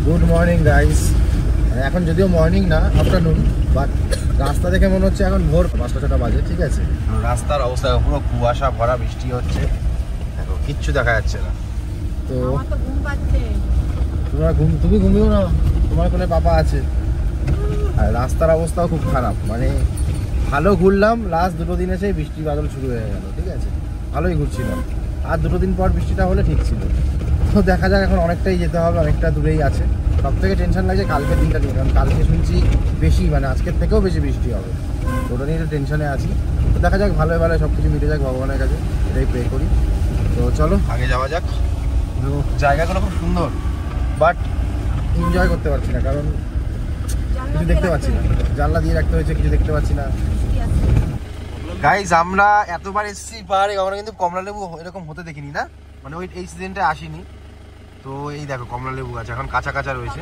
Good morning guys. এখন যদিও morning না, আফটারনুন, বাট রাস্তা দেখে মনে হচ্ছে এখন ভোর 5টা-6টা বাজে। ঠিক আছে, রাস্তার অবস্থা পুরো কুয়াশা ভরা, বৃষ্টি হচ্ছে, দেখো কিচ্ছু দেখা যাচ্ছে না। তো তুমি ঘুমিও না, তোমার কোনো পাপা আছে। আর রাস্তার অবস্থাও খুব খারাপ, মানে ভালো ঘুরলাম, লাস্ট 2 দিন এসে বৃষ্টি বাদল শুরু হয়ে গেল। ঠিক আছে, ভালোই ঘুরছিলাম, আর 2 দিন পর বৃষ্টিটা হলে ঠিক ছিল। তো দেখা যাক, এখন অনেকটাই যেতে হবে, অনেকটা দূরেই আছে। সব থেকে টেনশন লাগছে কালকের দিনটা নিয়ে, কারণ কালকে শুনছি বেশি, মানে আজকের থেকেও বেশি বৃষ্টি হবে। ওটা নিয়ে একটু টেনশনে আছি। তো দেখা যাক, ভালো ভালো সব কিছু মিটে যাক ভগবানের কাছে, এটাই প্রে করি। তো চলো আগে যাওয়া যাক। জায়গাগুলো খুব সুন্দর, বাট এনজয় করতে পারছি না, কারণ কিছু দেখতে পাচ্ছি না। জানলা দিয়ে রাখতে হয়েছে, কিছু দেখতে পাচ্ছি না। গাইজ, আমরা এতবার এসেছি পাহাড়ে, আমরা কিন্তু কমলা লেবু এরকম হতে দেখিনি না, মানে ওই এই সিজনটা আসিনি। তো এই দেখো কমলা লেবু গাছ এখন কাঁচা কাঁচা রয়েছে।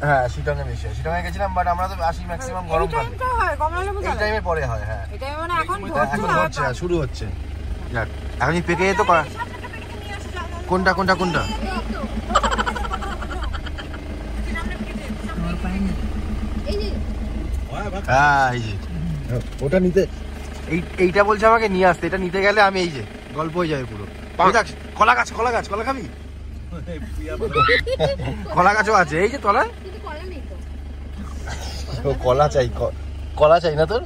হ্যাঁ, শিটংয়ে বেশি হয়। শিটংয়ে গেছিলাম, বাট আমরা তো আসি ম্যাক্সিমাম গরমকালে। এই টাইমে পরে হয়। হ্যাঁ, এখন হচ্ছে, শুরু হচ্ছে। যাক, এখন পেকে যেত। কোনটা কোনটা কোনটা? হ্যাঁ, এই যে ওটা নিতে, এইটা বলছে আমাকে নিয়ে আসতে। এটা নিতে গেলে আমি এই যে গল্প হয়ে যাবে পুরো। কলা গাছ, কলা খাবি? কলা গাছও আছে এই যে তলায়। কলা চাই না তোর?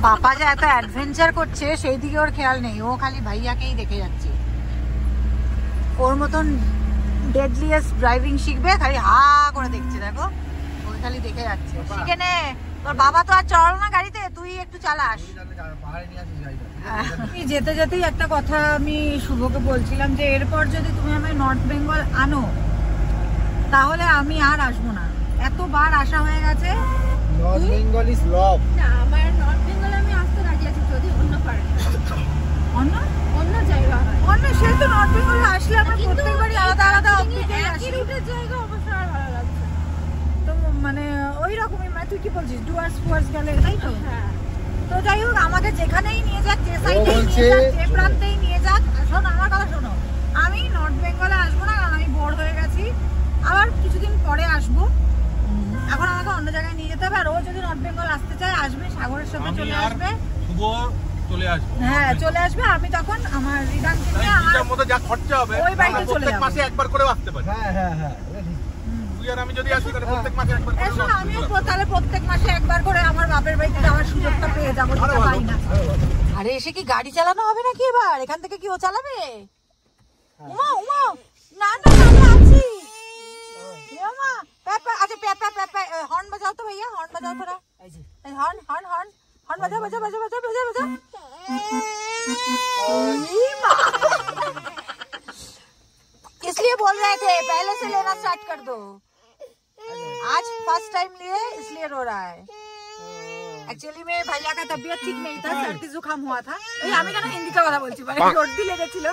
পাপা যে এত অ্যাডভেঞ্চার করছে সেই দিকে ওর খেয়াল নেই, ও খালি ভাইয়াকেই দেখে যাচ্ছে। ওর মতন ডেডলিয়েস্ট ড্রাইভিং শিখবে, খালি হা করে দেখছে। দেখো, ওই খালি দেখে যাচ্ছে। শিখে নে, তোর বাবা তো আর চল না গাড়িতে, তুই একটু চালাস। যেতে যেতেই একটা কথা আমি শুভকে বলছিলাম যে এরপর যদি তুমি আমায় নর্থ বেঙ্গল আনো তাহলে আমি আর আসবো না। এতবার আসা হয়ে গেছে। North Bengal is love. না, আমার নর্থ বেঙ্গল আমি আসতে রাজি আছি, যদি অন্য পারে, অন্য জায়গা হয়। অন্য সে তো নর্থ বেঙ্গল আসলে আমরা প্রত্যেকবারই আলাদা আলাদা একই রুটের জায়গা অবশ্য আর ভালো লাগছে। তো মানে ওই রকমই, মানে তুই কি বলছিস ডুয়ার্স গেলে, তাই তো? হ্যাঁ। তো যাই হোক, আমাকে যেখানেই নিয়ে যাক, যে সাইডেই নিয়ে যাক, যে প্রান্তেই নিয়ে যাক, শোনো আমার কথা শোনো, আমি নর্থ বেঙ্গলে আসবো না, কারণ আমি বোর হয়ে গেছি। আবার কিছুদিন পরে আসবো, এখন আমাকে অন্য জায়গায় নিয়ে যেতে হবে। আর ও যদি নর্থ বেঙ্গল আসতে চায় আসবে, সাগরের সাথে চলে আসবে। হ্যাঁ, চলে আসবে। আমি তখন আমার রিদানকে নিয়ে আমার মতো যা খরচা হবে ওই বাড়িতে চলে যাব। মাসে একবার করে আসতে পারি। হ্যাঁ, তুই আর আমি যদি আসি তাহলে প্রত্যেক মাসে একবার করে। এসো, আমিও তাহলে প্রত্যেক মাসে একবার করে আমার বাপের বাড়িতে যাওয়ার সুযোগটা পেয়ে যাবো, যেটা পাই না। আরে এসে কি গাড়ি চালানো হবে নাকি এবার? এখান থেকে কি ও চালাবে? উমা না না, আমরা আছি। উমা আচ্ছা, হর্ন বাজাও তো ভাইয়া, হর্ন বাজাও তোরা। এই হর্ন বাজাও। इसलिए बोल रहे थे पहले से लेना स्टार्ट कर दो। आज फर्स्ट टाइम लिए इसलिए रो रहा है। एक्चुअली में भैया का तबीयत ठीक नहीं था, सर्दी जुकाम हुआ था। আমি কেন হিন্দিতে কথা বলছি, মানে সর্দি লেগেছিল,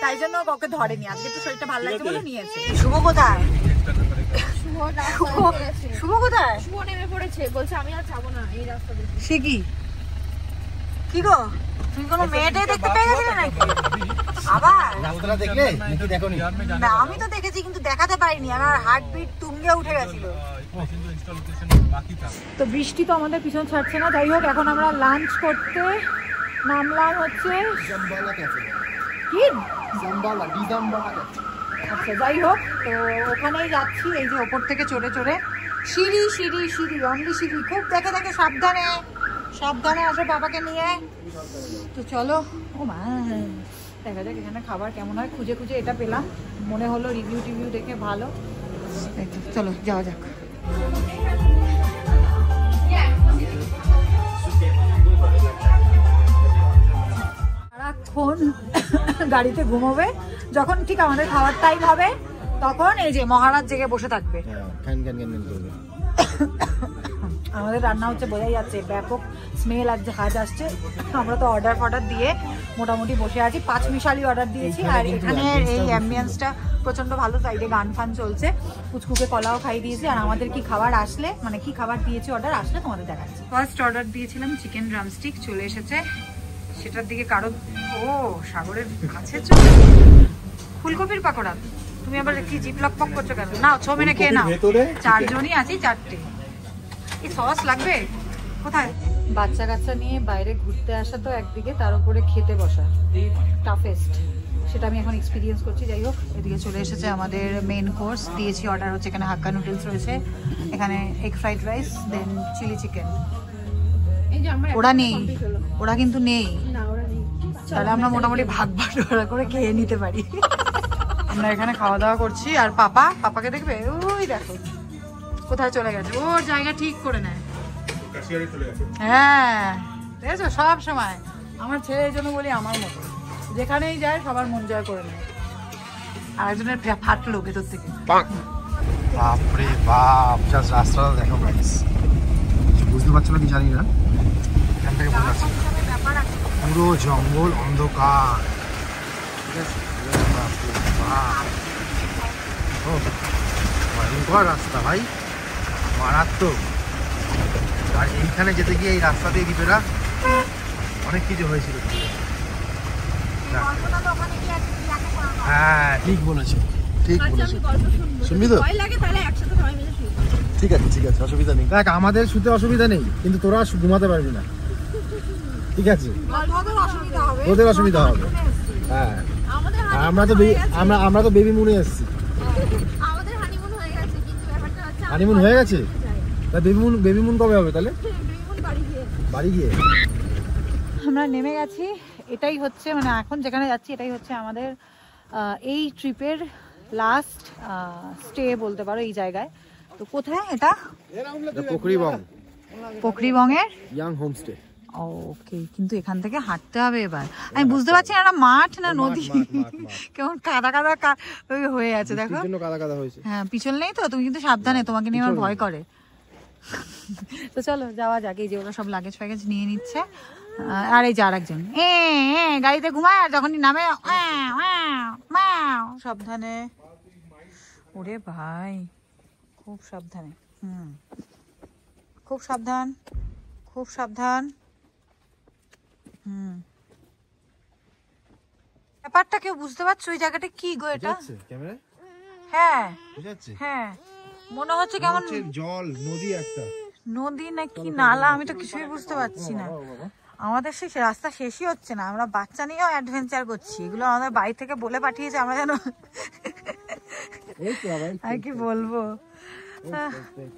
তাই জন্য ওকে ধরেনি। আজকে একটু শরীরটা ভালো লাগছে বলে নিয়েছে। শুভ কোথায়? শুভ কোথায়? শুভ নেমে পড়েছে, বলছে আমি আর যাবো না এই রাস্তা দিয়ে। সে কি গো, তুমি কোনো মেয়েটাই দেখতে পেয়ে গেছিলে নাকি? আবার রাস্তাটা দেখলে নাকি দেখোনি? না, আমি তো দেখেছি কিন্তু দেখাতে পারিনি। আমার হার্টবিট তুঙ্গে উঠে গেছিল। তো বৃষ্টি তো আমাদের পিছন ছাড়ছে না। যাই হোক, এখন আমরা লাঞ্চ করতে নামলাম হচ্ছে কি আচ্ছা, যাই হোক, তো ওখানেই যাচ্ছি। এই যে ওপর থেকে চড়ে সিঁড়ি অনলি সিঁড়ি, খুব দেখে সাবধানে আসো বাবাকে নিয়ে। তো চলো, ও মা, দেখা যাক এখানে খাবার কেমন হয়। খুঁজে এটা পেলাম, মনে হলো রিভিউ দেখে ভালো। চলো যাওয়া যাক। সারাক্ষণ গাড়িতে ঘুমোবে, যখন ঠিক আমাদের খাওয়ার টাইম হবে তখন এই যে মহারাজ জেগে বসে থাকবে। আমাদের রান্না হচ্ছে, বোঝাই যাচ্ছে, ব্যাপক স্মেল আর ঝাঁজ আসছে। আমরা তো অর্ডার দিয়ে মোটামুটি বসে আছি। 5 মিশালি অর্ডার দিয়েছি। আর এখানে এই অ্যাম্বিয়েন্সটা প্রচন্ড ভালো, সাইডে গান ফান চলছে। পুচকুকে কলাও খাই দিয়েছি। আর আমাদের কি খাবার আসলে, মানে কি খাবার দিয়েছি অর্ডার আসলে তোমাদের দেখাচ্ছি। ফার্স্ট অর্ডার দিয়েছিলাম চিকেন ড্রামস্টিক, চলে এসেছে। সেটার দিকে কারো, ও সাগরের কাছে ফুলকপির পাকোড়া, তুমি আবার কি জিপ লক পক করছো কেন? নাও ছবিনে খেয়ে নাও। ভেতরে 4 জনই আছি, 4টে। এই সস লাগবে কোথায়? বাচ্চা কাচ্চা নিয়ে বাইরে ঘুরতে আসা তো একদিকে, তার উপরে খেতে বসা টাফেস্ট, সেটা আমি এখন এক্সপিরিয়েন্স করছি। যাই হোক, এদিকে চলে এসেছে আমাদের মেন কোর্স, দিয়েছি অর্ডার হচ্ছে। এখানে হাক্কা নুডলস রয়েছে, এখানে এগ ফ্রাইড রাইস, দেন চিলি চিকেন। ওরা নেই, ওরা কিন্তু নেই, তাহলে আমরা মোটামুটি ভাগ বাটোয়ারা করে খেয়ে নিতে পারি। আমরা এখানে খাওয়া দাওয়া করছি, আর পাপাকে দেখবে ওই দেখো কোথায় চলে গেছে, ওর জায়গা ঠিক করে নেয়। হ্যাঁ দেখেছো, সব সময় আমার ছেলে, এই জন্য বলি আমার মতো, যেখানেই যায় সবার মন জয় করে নেয়। আরেকজনের ফাটলো ভেতর থেকে। বাপরে বাপ, জাস্ট রাস্তাটা দেখো গাইস, বুঝতে পারছো না কি জানি না, এখান থেকে বোঝা যাচ্ছে পুরো জঙ্গল অন্ধকার, ঠিক আছে? ও ভয়ঙ্কর রাস্তা ভাই, মারাত্মক। আর এইখানে যেতে গিয়ে এই রাস্তা দিয়ে দ্বীপেরা অনেক কিছু হয়েছিল। হ্যাঁ ঠিক বলেছো, ঠিক বলেছো। শুনবি তো? ঠিক আছে, ঠিক আছে, অসুবিধা নেই। দেখ, আমাদের শুতে অসুবিধা নেই, কিন্তু তোরা ঘুমাতে পারবি না, ঠিক আছে? তোদের অসুবিধা হবে। হ্যাঁ, আমরা তো বেবি মুনে এসেছি। হানিমুন হয়ে গেছে? তা বেবি মুন কবে হবে তাহলে? বাড়ি গিয়ে। আমরা নেমে গেছি, এটাই হচ্ছে মানে এখন যেখানে যাচ্ছি এটাই হচ্ছে আমাদের এই ট্রিপের লাস্ট স্টে বলতে পারো এই জায়গায়। তো কোথায় এটা? পোখরিবংয়ের ইয়াং হোমস্টে। ওকে, কিন্তু এখান থেকে হাঁটতে হবে এবার। আমি বুঝতে পারছি না, মাঠ না নদী, কেমন কাদা কাদা হয়ে আছে দেখো। কাদা কাদা হয়েছে। হ্যাঁ, পিছল নেই তো, তুমি কিন্তু সাবধানে, তোমাকে নিয়ে আমার ভয় করে। তো চলো যাওয়া যাক। এই যে ওরা সব লাগেজ ফ্যাগেজ নিয়ে নিচ্ছে, আর এই যে আরেকজন গাড়িতে ঘুমায়, আর যখনই নামে সাবধানে। ওরে ভাই, খুব সাবধানে। খুব সাবধান, খুব সাবধান। ব্যাপারটা কেউ বুঝতে পারছো ওই জায়গাটা কি গো? এটা হ্যাঁ হ্যাঁ, মনে হচ্ছে কেমন জল, নদী, একটা নদী নাকি নালা, আমি তো কিছুই বুঝতে পারছি না। আমাদের সেই রাস্তা শেষই হচ্ছে না, আমরা বাচ্চা নিয়েও অ্যাডভেঞ্চার করছি। এগুলো আমাদের বাড়ি থেকে বলে পাঠিয়েছে, আমরা যেন আর কি বলবো।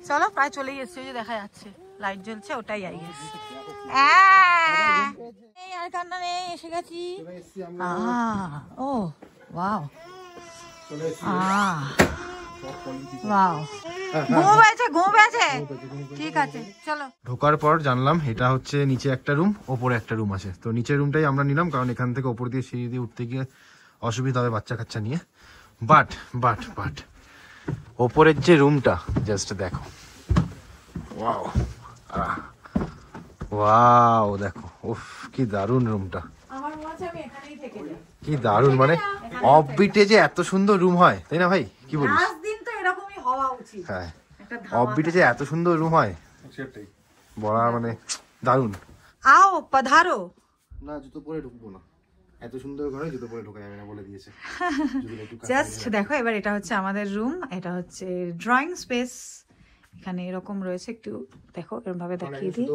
চলো, প্রায় চলেই এসছি, ওই যে দেখা যাচ্ছে লাইট জ্বলছে, ওটাই আই গেছি। আর কান্না নেই, এসে গেছি। ও ওয়াও, ঠিক আছে চলো। ঢোকার পর জানলাম এটা হচ্ছে নিচে একটা রুম, ওপরে একটা রুম আছে। তো নিচের রুমটাই আমরা নিলাম, কারণ এখান থেকে ওপর দিয়ে সিঁড়ি দিয়ে উঠতে গিয়ে অসুবিধা হবে বাচ্চা কাচ্চা নিয়ে। বাট ওপরের যে রুমটা জাস্ট দেখো, ওয়াও ওয়াও, দেখো উফ কি দারুণ রুমটা, কি দারুণ। মানে অফবিটে যে এত সুন্দর রুম হয়, তাই না ভাই? কি বলিস? হ্যাঁ, অফবিটে যে এত সুন্দর রুম হয় সেটাই বলা, মানে দারুণ। আও পধারো। না, জুতো পরে ঢুকবো না, এত সুন্দর ঘরে জুতো পরে ঢোকা যাবে না বলে দিয়েছে। জাস্ট দেখো, এবার এটা হচ্ছে আমাদের রুম, এটা হচ্ছে ড্রয়িং স্পেস। এখানে এরকম রয়েছে, একটু দেখো এরকম ভাবে দেখিয়ে দিই,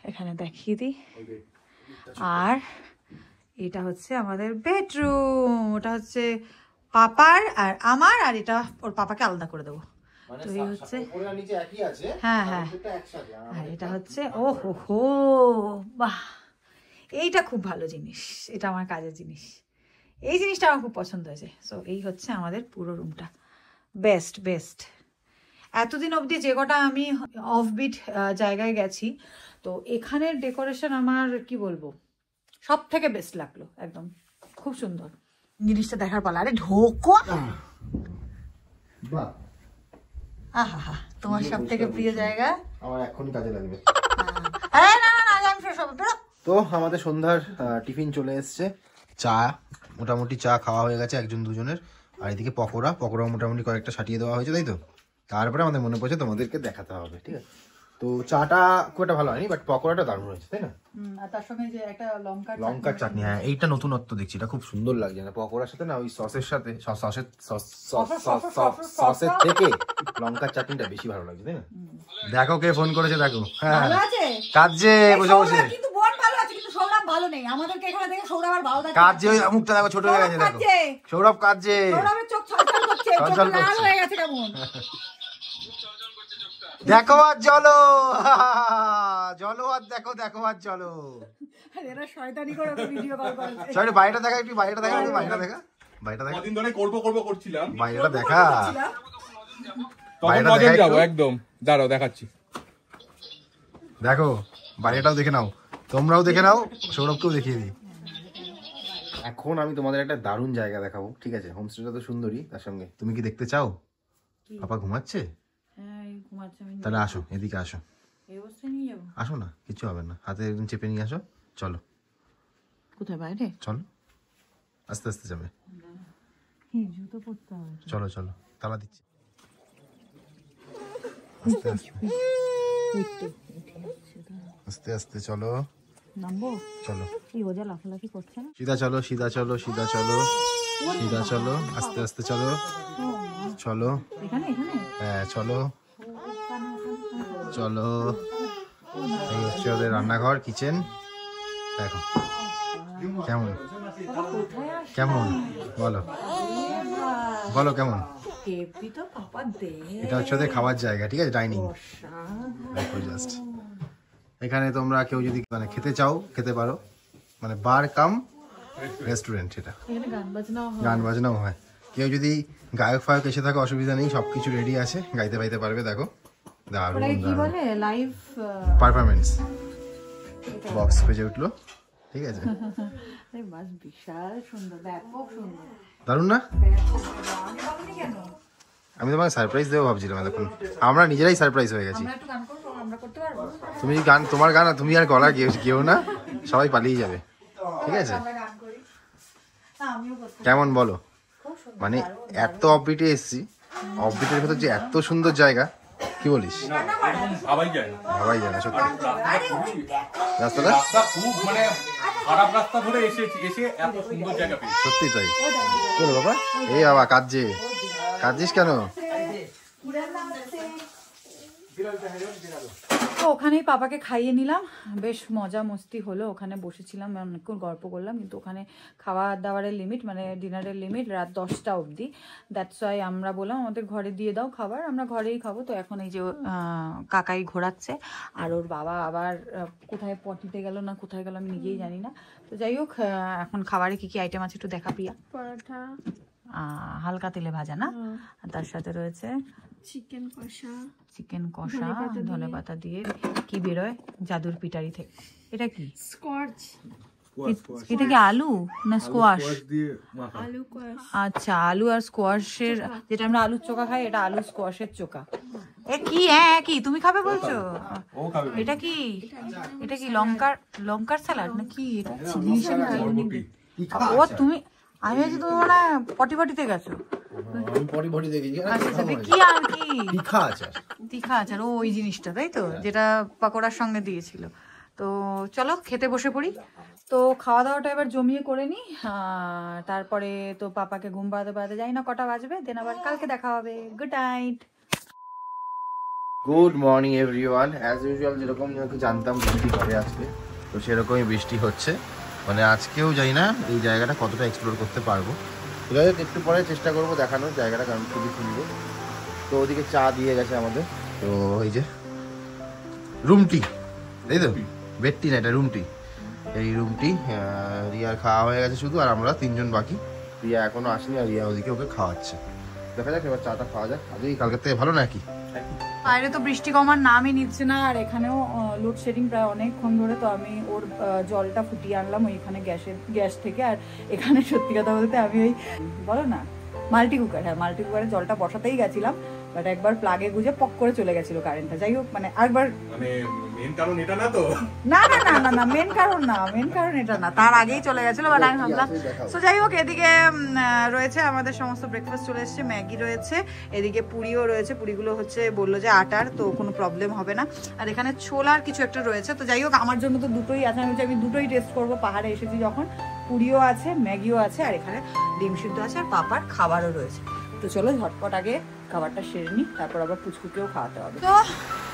এখানে দেখিয়ে দিই। আর এটা হচ্ছে আমাদের বেডরুম, ওটা হচ্ছে পাপার আর আমার, আর এটা ওর পাপাকে আলাদা করে দেবো। তো এই হচ্ছে, হ্যাঁ হ্যাঁ, আর এটা হচ্ছে ও হো বাহ, এইটা খুব ভালো জিনিস, এটা আমার কাজের জিনিস, এই জিনিসটা আমার খুব পছন্দ হয়েছে। সো এই হচ্ছে আমাদের পুরো রুমটা, বেস্ট। এতদিন অবধি যে কটা আমি অফবিট জায়গায় গেছি, তো এখানের ডেকোরেশন আমার কি বলবো, সব থেকে বেস্ট লাগলো, একদম খুব সুন্দর জিনিসটা দেখার পালা। আরে ঢোকো, আহা, তোমার সব থেকে প্রিয় জায়গা, আমার এখনই কাজে লাগবে। না, তো আমাদের সন্ধ্যার টিফিন চলে এসছে, চা মোটামুটি চা খাওয়া হয়ে গেছে একজন দুজনের, আর এদিকে পকোড়া মোটামুটি কয়েকটা সাটিয়ে দেওয়া হয়েছে, তাই তো? তারপরে আমাদের মনে পড়ছে তোমাদেরকে দেখাতে হবে, ঠিক আছে? তো চাটা খুব একটা ভালো হয়নি, বাট পকোড়াটা দারুণ হয়েছে, তাই না? আর তার সঙ্গে যে একটা লঙ্কার চাটনি, হ্যাঁ এইটা নতুনত্ব দেখছি, এটা খুব সুন্দর লাগছে না পকোড়ার সাথে না, ওই সসের সাথে সসের থেকে লঙ্কার চাটনিটা বেশি ভালো লাগছে, তাই না? দেখো কে ফোন করেছে, দেখো। হ্যাঁ কাজে বসে বসে, কিন্তু বোন ভালো আছে, কিন্তু সৌরভ ভালো নেই। আমাদেরকে এখানে দেখে সৌরভ আর ভালো লাগে। কাজে ওই মুখটা দেখো ছোট হয়ে গেছে, দেখো সৌরভ কাজে, সৌরভের চোখ ছলছল করছে, চোখ লাল হয়ে গেছে কেমন। দেখো আর চলো চলো আর দেখো, দেখো আর চলো। এরা শয়তানি করে ভিডিও কল করছে। চলো বাইরেটা দেখা, একটু বাইরেটা দেখা, বাইরেটা দেখা, বাইরেটা দেখা। কদিন ধরে করব করছিলাম, বাইরেটা দেখা, তখন নজর যাবো একদম। দাঁড়াও দেখাচ্ছি, দেখো বাইরেটাও দেখে নাও, তোমরাও দেখে নাও, সৌরভকেও দেখিয়ে দিই। এখন আমি তোমাদের একটা দারুণ জায়গা দেখাবো, ঠিক আছে? হোমস্টেটা তো সুন্দরী, তার সঙ্গে তুমি কি দেখতে চাও? পাপা ঘুমাচ্ছে? হ্যাঁ ঘুমাচ্ছে। আমি তাহলে আসো, এদিকে আসো, এই অবস্থায় নিয়ে যাবো? আসো না, কিছু হবে না, হাতে একদম চেপে নিয়ে আসো। চলো। কোথায়? বাইরে? চলো, আস্তে আস্তে যাবে। জুতো পরতে হবে। চলো চলো, তালা দিচ্ছি, আস্তে আস্তে আস্তে আস্তে চলো, নামবো? চলো। এই ওজা লাফালাফি করছে না? সিধা চলো, সিধা চলো, সিধা চলো, সিধা চলো, আস্তে আস্তে চলো, চলো। এখানে এখানে? হ্যাঁ চলো চলো। এই হচ্ছে ওদের রান্নাঘর, কিচেন। দেখো কেমন, কেমন বলো, বলো কেমন? এটা হচ্ছে ওদের খাওয়ার জায়গা, ঠিক আছে? ডাইনিং। দেখো জাস্ট, এখানে তোমরা কেউ যদি মানে খেতে চাও খেতে পারো, মানে বার কাম রেস্টুরেন্ট। এটা গান বাজনাও হয়, কেউ যদি গায়ক ফায়ক এসে থাকে অসুবিধা নেই, সবকিছু রেডি আছে, গাইতে বাইতে পারবে। দেখো দারুণ লাইভ পারফরমেন্স, বক্স বেজে উঠলো, ঠিক আছে? বিশাল সুন্দর, ব্যাপক সুন্দর, দারুণ না? আমি তোমাকে সারপ্রাইজ দেবো ভাবছিলাম, দেখুন আমরা নিজেরাই সারপ্রাইজ হয়ে গেছি। তুমি গান, তোমার গান, তুমি আর গলা কেউ না, সবাই পালিয়ে যাবে, ঠিক আছে? কেমন বলো? মানে এত অফবিটে এসছি, অফবিটের ভেতর যে এত সুন্দর জায়গা, কি বলিস? ভাবাই যায় না সত্যি। রাস্তাটা রাস্তা খুব মানে খারাপ রাস্তা ধরে এসে এত সুন্দর জায়গা পেয়েছি, সত্যি তাই। চলো বাবা, এই বাবা কাঁদছিস কেন? তো ওখানেই পাপাকে খাইয়ে নিলাম, বেশ মজা মস্তি হলো। ওখানে বসেছিলাম, অনেকক্ষণ গল্প করলাম, কিন্তু ওখানে খাওয়া দাওয়ারের লিমিট, মানে ডিনারের লিমিট রাত 10টা অবধি। দ্যাটস ওয়াই আমরা বললাম আমাদের ঘরে দিয়ে দাও খাবার, আমরা ঘরেই খাবো। তো এখন এই যে কাকাই ঘোরাচ্ছে, আর ওর বাবা আবার কোথায় পটিতে গেল না কোথায় গেল আমি নিজেই জানি না। তো যাই হোক, এখন খাবারে কি কি আইটেম আছে একটু দেখা প্রিয়া। পরোটা, হালকা তেলে ভাজা না, আর তার সাথে রয়েছে চিকেন কষা, ধনেপাতা দিয়ে কি বেরোয় জাদুর পিটারি থেকে। এটা কি? স্কোয়াশ। এটা কি আলু না স্কোয়াশ? আলু কোয়াশ। আচ্ছা, আলু আর স্কোয়াশের, যেটা আমরা আলুর চোখা খাই, এটা আলু স্কোয়াশের চোখা। এ কি? হ্যাঁ কি তুমি খাবে বলছো? এটা কি? এটা কি লঙ্কার স্যালাড না কি? এটা ও তুমি, আমি ভাবছি তুমি মানে পটিতে গেছো। আচ্ছা, কি আর কি? তিখা আচার, ওই জিনিসটা তাই তো, যেটা পাকোড়ার সঙ্গে দিয়েছিল। তো চলো খেতে বসে পড়ি। তো খাওয়া দাওয়াটা এবার জমিয়ে করে নি, তারপরে তো পাপাকে ঘুম পাড়াতে যাই না কটা বাজবে, দেন আবার কালকে দেখা হবে। Good night. Good morning everyone. As usual যেরকম জানতাম বৃষ্টি হবে আজকে, তো সেরকমই বৃষ্টি হচ্ছে। মানে আজকেও যাই না এই জায়গাটা কতটা এক্সপ্লোর করতে পারবো, একটু পরে চেষ্টা করবো দেখানোর জায়গাটা, কারণ খুবই সুন্দর। তো ওদিকে চা দিয়ে গেছে আমাদের, তো এই যে রুমটি, তাই তো, বেডটি না এটা রুমটি, এই রুমটি রিয়ার খাওয়া হয়ে গেছে শুধু, আর আমরা তিনজন বাকি। রিয়া এখনো আসেনি, আর রিয়া ওদিকে ওকে খাওয়াচ্ছে। দেখা যাক এবার চাটা খাওয়া যাক। আজকে কালকের থেকে ভালো নাকি? বাইরে তো বৃষ্টি কমার নামই নিচ্ছে না, আর এখানেও লোডশেডিং প্রায় অনেকক্ষণ ধরে। তো আমি ওর জলটা ফুটিয়ে আনলাম ওইখানে গ্যাস থেকে, আর এখানে সত্যি কথা বলতে আমি ওই বলো না মাল্টি কুকারে জলটা বসাতেই গেছিলাম, বাট একবার প্লাগে গুজে পক করে চলে গেছিল কারেন্টটা। যাই হোক, মানে আরেকবার মানে মেন কারণ এটা না তো। না না না না না মেন কারণ না, মেন কারণ এটা না, তার আগেই চলে গেছিল। বাট আমি ভাবলাম তো যাই হোক। এদিকে রয়েছে আমাদের সমস্ত ব্রেকফাস্ট চলে এসেছে, ম্যাগি রয়েছে, এদিকে পুরিও রয়েছে। পুরিগুলো হচ্ছে বললো যে আটার, তো কোনো প্রবলেম হবে না। আর এখানে ছোলার কিছু একটা রয়েছে। তো যাই হোক, আমার জন্য তো দুটোই আছে, আমি দুটোই টেস্ট করবো। পাহাড়ে এসেছি যখন, পুরিও আছে, ম্যাগিও আছে, আর এখানে ডিম সিদ্ধ আছে, আর পাপার খাবারও রয়েছে। তো চলো ঝটপট আগে খাবারটা সেরে নিই, তারপর আবার পুচকুকেও খাওয়াতে হবে। তো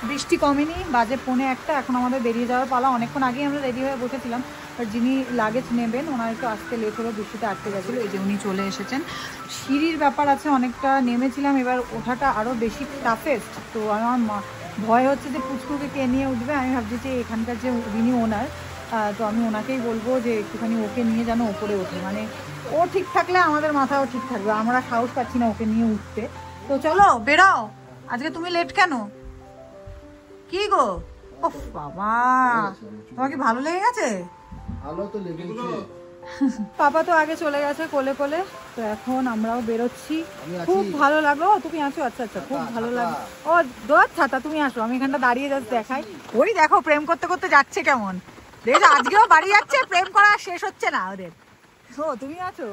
বৃষ্টি কমেনি, বাজে 1:45, এখন আমাদের বেরিয়ে যাওয়ার পালা। অনেকক্ষণ আগেই আমরা রেডি হয়ে বসেছিলাম, আর যিনি লাগেজ নেবেন ওনার একটু আসতে লেট হলো, বৃষ্টিতে আটকে গেছিলো, এই যে উনি চলে এসেছেন। সিঁড়ির ব্যাপার আছে, অনেকটা নেমেছিলাম, এবার ওঠাটা আরও বেশি টাফেস্ট। তো আমার ভয় হচ্ছে যে পুচকুকে কে নিয়ে উঠবে। আমি ভাবছি যে এখানকার যে যিনি ওনার, তো আমি ওনাকেই বলবো যে একটুখানি ওকে নিয়ে যেন ওপরে ওঠে, মানে ও ঠিক থাকলে আমাদের মাথাও ঠিক থাকবে। আমরা সাহস পাচ্ছি না ওকে নিয়ে উঠতে। তো চলো বেরাও। আজকে তুমি লেট কেন? কি গো? ওফ বাবা, তোমার কি ভালো লেগে গেছে? ভালো তো লেগেছে। পাপা তো আগে চলে গেছে কোলে কোলে, তো এখন আমরাও বেরোচ্ছি। খুব ভালো লাগলো। তুমি আছো? আচ্ছা আচ্ছা, খুব ভালো লাগলো। ও দোয়ার ছাতা, তুমি আসো, আমি এখানটা দাঁড়িয়ে যাচ্ছি দেখাই। ওই দেখো প্রেম করতে করতে যাচ্ছে কেমন, দেখো আজকেও বাড়ি যাচ্ছে, প্রেম করা শেষ হচ্ছে না ওদের। ও তুমি আছো?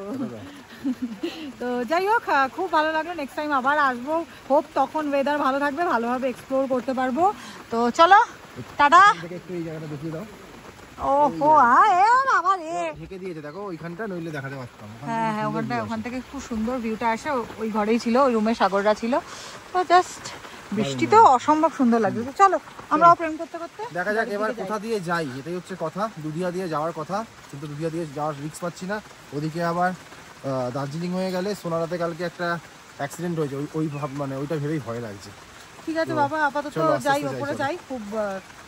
তো যাই হোক, খুব ভালো লাগলো। নেক্সট টাইম আবার আসবো, হোপ তখন ওয়েদার ভালো থাকবে, ভালোভাবে এক্সপ্লোর করতে পারবো। তো চলো টাটা। একটু এই জায়গাটা দেখিয়ে দাও। ওহো বাবা রে, ঢেকে দিয়েছে দেখো ওইখানটা, নইলে দেখাতে পারতাম। হ্যাঁ হ্যাঁ, ওখান থেকে খুব সুন্দর ভিউটা আসে। ওই ঘরেই ছিল, ওই রুমে সাগররা ছিল। তো জাস্ট বৃষ্টি তো অসম্ভব সুন্দর লাগছে। তো চলো আমরাও প্রেম করতে করতে দেখা যাক এবার কোথা দিয়ে যাই, এটাই হচ্ছে কথা। দুধিয়া দিয়ে যাওয়ার কথা, কিন্তু দুধিয়া দিয়ে যাওয়ার রিস্ক পাচ্ছি না। ওদিকে আবার দার্জিলিং হয়ে গেলে সোনারাতে কালকে একটা অ্যাক্সিডেন্ট হয়েছে, ওই মানে ওইটা ভেবেই ভয় লাগছে। ঠিক আছে বাবা, আপাতত যাই, ওপরে যাই, খুব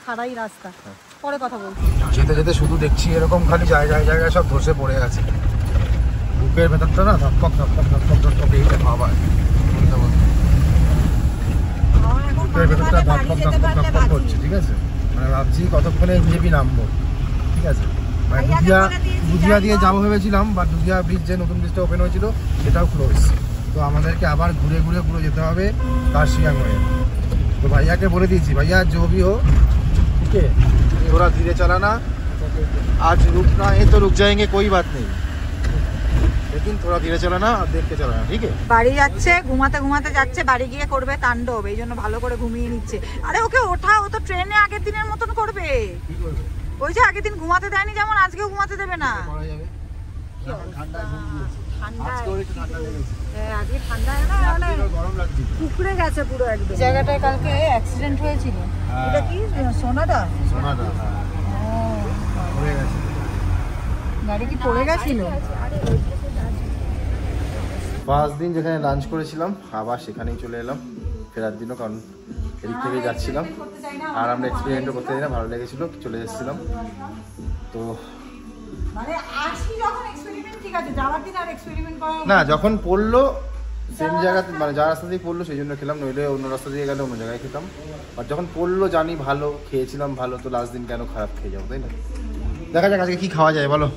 খাড়াই রাস্তা, পরে কথা বলছি। যেতে যেতে শুধু দেখছি এরকম খালি জায়গায় জায়গায় সব ধসে পড়ে আছে। বুকের ভেতরটা না ধপক ধপক ধপক ধপক এইটা ভাবা, বুকের ভেতরটা ধপক ধপক ধপক করছে। ঠিক আছে, মানে ভাবছি কতক্ষণে এনজেপি নামবো। ঠিক আছে, মানে দুধিয়া দিয়ে যাবো ভেবেছিলাম, বা দুধিয়া ব্রিজ, যে নতুন ব্রিজটা ওপেন হয়েছিল সেটাও ক্লোজ। তো আমাদেরকে আবার ঘুরে ঘুরে পুরো যেতে হবে কার্শিয়াং হয়ে। তো ভাইয়াকে বলে দিয়েছি, ভাইয়া जो भी हो ठीक है, थोड़ा धीरे चलाना, आज रुकना है तो रुक जाएंगे, कोई बात नहीं, लेकिन थोड़ा धीरे चलाना और देख के चलाना, ठीक है। বাড়ি যাচ্ছে, ঘুমাতে ঘুমাতে যাচ্ছে, বাড়ি গিয়ে করবে তাণ্ডব, এই জন্য ভালো করে ঘুমিয়ে নিচ্ছে। আরে ওকে ওঠা, ও তো ট্রেনে আগের দিনের মতন করবে। ওই যে আগের দিন ঘুমাতে দেয়নি, যেমন আজকেও ঘুমাতে দেবে না। কুকড়ে গেছে পুরো একদম। জায়গাটায় কালকে অ্যাক্সিডেন্ট হয়েছিল। এটা কি সোনাদা? সোনাদা পড়ে গেছে, গাড়ি কি পড়ে গেছিল? ফার্স্ট দিন যেখানে লাঞ্চ করেছিলাম আবার সেখানেই চলে এলাম ফেরার দিনও, কারণ এদিক থেকেই যাচ্ছিলাম। আর আমরা এক্সপেরিমেন্টও করতে যাই না, ভালো লেগেছিল, চলে এসেছিলাম। তো মানে আজকে যখন এক্সপেরিমেন্ট, ঠিক আছে, যাওয়ার দিন আর এক্সপেরিমেন্ট করা না, যখন পড়লো সেম জায়গাতে, মানে যার রাস্তা দিয়ে পড়লো সেই জন্য খেলাম, নইলে অন্য রাস্তা দিয়ে গেলে অন্য জায়গায় খেতাম। আর যখন পড়লো জানি ভালো, খেয়েছিলাম ভালো, তো লাস্ট দিন কেন খারাপ খেয়ে যাবো, তাই না? দেখা যাক আজকে কি খাওয়া যায় বলো।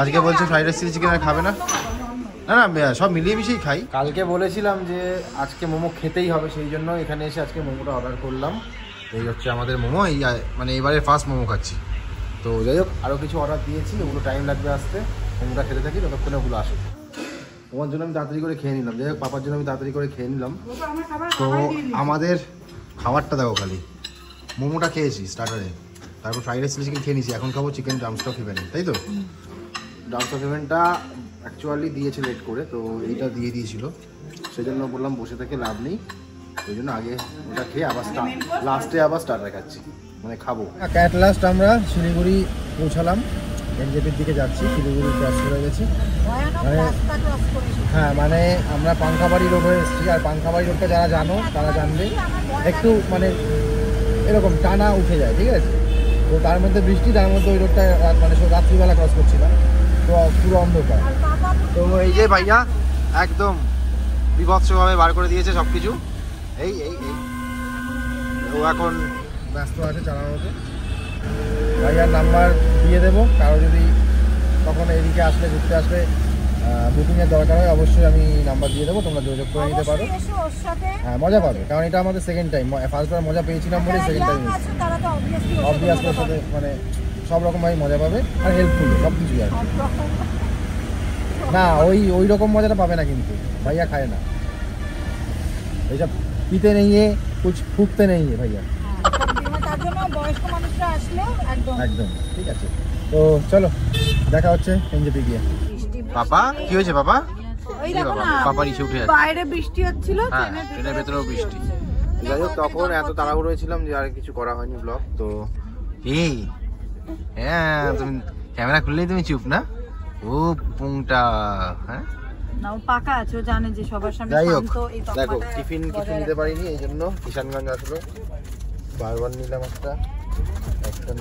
আজকে বলছে ফ্রাইড রাইস চিলি চিকেন আর খাবে না। না না, সব মিলিয়ে মিশিয়ে খাই। কালকে বলেছিলাম যে আজকে মোমো খেতেই হবে, সেই জন্য এখানে এসে আজকে মোমোটা অর্ডার করলাম। এই হচ্ছে আমাদের মোমো, এই মানে এবারে ফার্স্ট মোমো খাচ্ছি। তো যাই হোক, আরও কিছু অর্ডার দিয়েছি, ওগুলো টাইম লাগবে আসতে। মোমোটা খেতে থাকি ততক্ষণে ওগুলো আসে। তোমার জন্য আমি তাড়াতাড়ি করে খেয়ে নিলাম, যাই হোক পাপার জন্য আমি তাড়াতাড়ি করে খেয়ে নিলাম। তো আমাদের খাবারটা দেখো, খালি মোমোটা খেয়েছি স্টার্টারে, তারপর ফ্রাইড রাইস চিলি চিকেন খেয়ে নিয়েছি, এখন খাবো চিকেন ড্রামস্টক ইভেন্ট, তাই তো? ড্রামস্টক ইভেন্টটা অ্যাকচুয়ালি দিয়েছে লেট করে, তো এইটা দিয়ে দিয়েছিল, সেই জন্য বললাম বসে থেকে লাভ নেই, ওই জন্য আগে ওটা খেয়ে আবার লাস্টে আবার স্টার্টার খাচ্ছি, মানে খাবো। অ্যাট লাস্ট আমরা শিলিগুড়ি পৌঁছালাম, এনজেপির দিকে যাচ্ছি, শিলিগুড়ি ক্রস করে গেছি। হ্যাঁ, মানে আমরা পাংখাবাড়ি রোড হয়ে এসেছি, আর পাংখাবাড়ি রোডটা যারা জানো তারা জানবে একটু মানে এরকম টানা উঠে যায়, ঠিক আছে? তো তার মধ্যে বৃষ্টি, তার মধ্যে ওই রোডটা মানে রাত্রিবেলা ক্রস করছিলাম, তো পুরো অন্ধকার। তো এই যে ভাইয়া একদম বিভৎসভাবে বার করে দিয়েছে সব কিছু। এই এই এই ও এখন ব্যস্ত আছে চালানোতে। ভাইয়ার নাম্বার দিয়ে দেবো, কারো যদি কখনো এদিকে আসলে ঘুরতে আসলে বুকিংয়ের দরকার হয় অবশ্যই আমি নাম্বার দিয়ে দেবো, তোমরা যোগাযোগ করে নিতে পারো। অবশ্যই এসো ওর সাথে। হ্যাঁ মজা পাবে, কারণ এটা আমাদের সেকেন্ড টাইম। ফার্স্টবার মজা পেয়েছিলাম বলে যারা সেকেন্ড টাইম young আছে তারা তো obviously ওর সাথে অবভিয়াসলি ওর মজা সাথে পাবে। মানে সব রকমভাবে মজা পাবে আর হেল্পফুল সব কিছুই আর কি। সব রকম। না ওই রকম মজাটা পাবে না কিন্তু, ভাইয়া খায় না এইসব, পিতে নেই কুছ ফুকতে নেই ভাইয়া। তার জন্য বয়স্ক মানুষরা আসলে একদম একদম ঠিক আছে। তো চলো দেখা হচ্ছে এনজেপি গিয়ে। পাপা কি হয়েছে পাপা? ওই দেখো না পাপা নিচে উঠে যাচ্ছে। বাইরে বৃষ্টি হচ্ছিল, হ্যাঁ ট্রেনের ভেতরেও বৃষ্টি। যাই হোক তখন এত তাড়াহুড়ো হয়েছিলাম যে আর কিছু করা হয়নি ব্লগ। তো এই হ্যাঁ তুমি ক্যামেরা খুললেই তুমি চুপ না, ও পুংটা। হ্যাঁ না ও পাকা আছে, ও জানে যে সবার সামনে যাই হোক শান্ত এই দেখো পাকাটা টিফিন কিছু বজায় নিতে রাখে। পারিনি, এই জন্য কিষানগঞ্জ আসলো। বারবার নিলাম একটা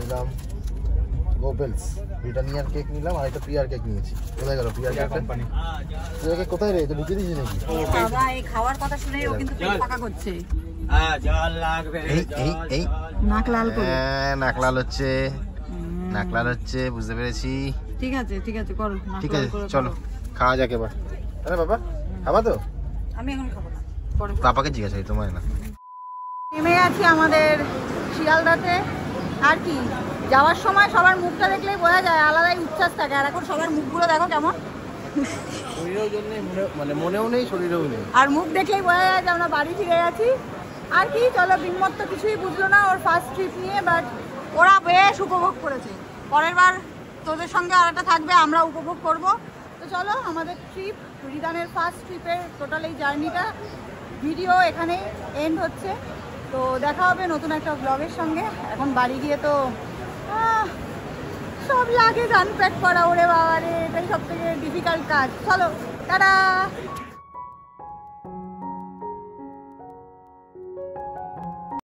নিলাম গোপেলস ব্রিটানিয়ার কেক নিলাম, আর একটা প্রিয়ার কেক নিয়েছি। কোথায় গেল প্রিয়ার কেকটা? প্রিয়ার কেক কোথায় রে? তো ঢুকিয়ে দিয়েছি নাকি? বাবা এই খাওয়ার কথা শুনে ও কিন্তু পেট পাকা করছে, এই নাক লাল করে। হ্যাঁ, নাক লাল হচ্ছে, নাক লাল হচ্ছে, বুঝতে পেরেছি। ঠিক আছে করো, নাক ঠিক লাল আছে করে চলো করো। খাওয়া যাক এবার। আরে বাবা খাবা তো? আমি এখন খাবো না, পরে খাবো। পাপাকে জিজ্ঞাসা করি, তোমার না। নেমে গেছি আমাদের শিয়ালদাতে। আর কি যাওয়ার সময় সবার মুখটা দেখলেই বোঝা যায় আলাদাই উচ্ছ্বাস থাকে, আর এখন সবার মুখগুলো দেখো কেমন, শরীরেও জন্য মানে মনেও নেই শরীরেও নেই। আর মুখ দেখলেই বোঝা যায় যে আমরা বাড়ি ফিরে গেছি। আর কি চলো, বিমত তো কিছুই বুঝলো না ওর ফার্স্ট ট্রিপ নিয়ে, বাট ওরা বেশ উপভোগ করেছে। পরের বার তোদের সঙ্গে আর একটা থাকবে, আমরা উপভোগ করব। তো চলো আমাদের ট্রিপ, রিদানের ফার্স্ট ট্রিপের টোটাল এই জার্নিটা ভিডিও এখানেই এন্ড হচ্ছে। তো দেখা হবে নতুন একটা ব্লগের সঙ্গে। এখন বাড়ি গিয়ে তো সব লাগেজ আনপ্যাক করা, ওরে বাবা রে, এটাই সব থেকে ডিফিকাল্ট কাজ। চলো টাটা।